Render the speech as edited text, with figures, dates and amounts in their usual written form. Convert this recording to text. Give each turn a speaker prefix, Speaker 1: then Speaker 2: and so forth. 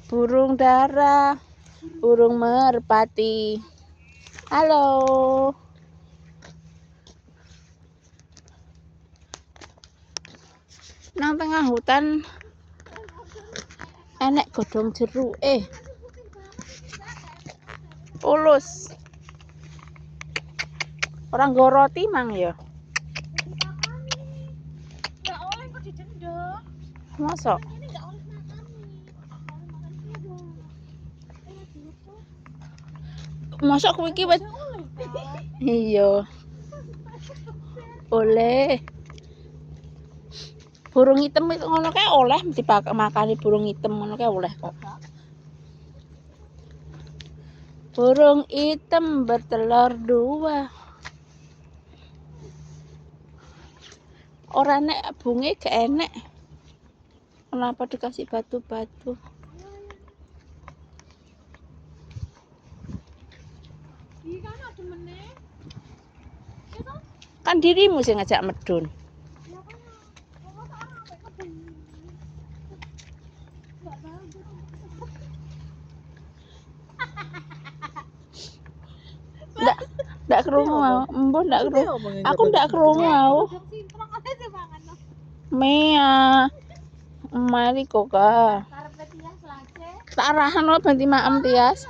Speaker 1: Burung dara, burung merpati. Halo. Nang tengah hutan enek godhong jeruke. Pulus. Orang nggo roti mang ya.
Speaker 2: Enggak oleh kok didenda.
Speaker 1: Mosok? Mosok kuwi iki wis iya. Oleh. Burung hitam ngono kae oleh dimakani burung hitam ngono kae oleh kok. Burung hitam bertelur 2. Ora nek bunge gak enek. Kenapa dikasih batu-batu?
Speaker 2: Iki kan ada meneh.
Speaker 1: Kan dirimu sing ngajak medun.
Speaker 2: Ya kan. Kok masa orang sampai kebun. Enggak bagus.
Speaker 1: Ndak krungu mau. Embuh ndak krungu. Aku ndak krungu mau. Mea. Mari kok ka.
Speaker 2: Karepe Tias lace.
Speaker 1: Tak arahan lo ben maem Tias.